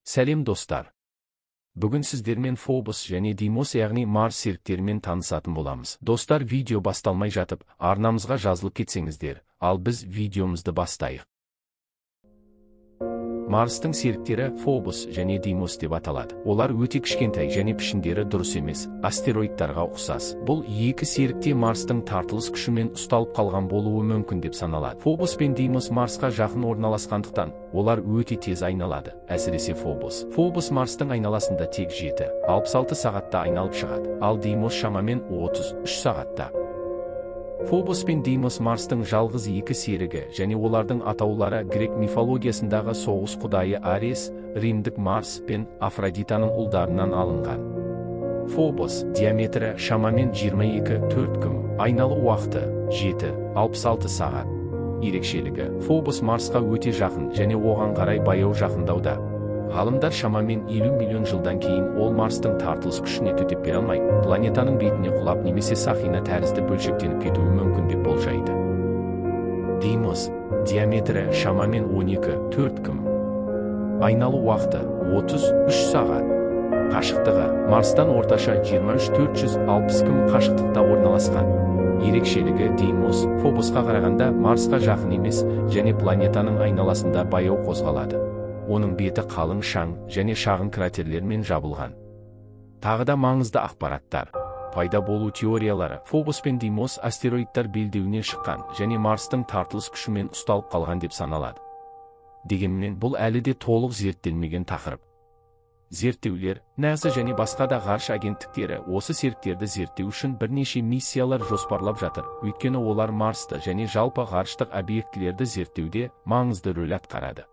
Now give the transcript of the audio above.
Сәлем достар. Бүгін сіздермен Фобос және Димос яғни Марс серіктерімен танысатын боламыз. Достар, видео басталмай жатып, арнамызға жазылып кетсеңіздер, ал біз видеомызды бастайық. Марстың серіктері Фобос және Димос деп аталады. Олар өте кішкентай және пішіндері дұрыс емес, астероидтарға ұқсас. Бұл екі серікте Марстың тартылыс күшімен ұсталып қалған болуы мүмкін деп саналады. Фобос пен Димос Марсқа жақын орналасқандықтан, олар өте тез айналады. Әсіресе Фобос. Фобос Марстың айналасында тек 7-66 сағатта айналып шығады, ал Димос шамамен 33 сағатта. Фобос пен Димос Марстың жалғыз екі серігі және олардың атаулары грек мифологиясындағы соғыс құдайы Арес, римдік Марс пен Афродитаның ұлдарынан алынған. Фобос диаметрі шамамен 22-4 күн, айналу уақыты 7-66 сағат. Ерекшелігі: Фобос Марсқа өте жақын және оған қарай баяу жақындауда. Ғалымдар шамамен 50 миллион жылдан кейін ол Марстың тартылыс күшіне төтеп бере алмай, планетаның бетіне құлап немесе сақина тәрізді бөлшектеніп кетуі мүмкін деп болжайды. Димос диаметрі шамамен 12-4 күн, айналу уақыты 33 сағат. Қашықтығы: Марстан орташа 23-460 күн қашықтықта орналасқан. Ерекшелігі: Димос Фобосқа қарағанда Марсқа жақын емес және планетаның айналасында баяу қозғалады. Оның беті қалың шаң және шағын кратерлермен жабылған. Тағы да маңызды ақпараттар. Пайда болу теориялары: Фобос пен Димос астероидтар белдеуінен шыққан және Марстың тартылыс күшімен ұсталып қалған деп саналады. Дегенмен бұл әлі де толық зерттелмеген тақырып. Зерттеулер, НАСА және басқа да ғарыш агенттіктері осы серіктерді зерттеу үшін бірнеше миссиялар жоспарлап жатыр, өйткені олар Марсты және жалпы ғарыштық объектілерді зерттеуде маңызды рөл атқарады.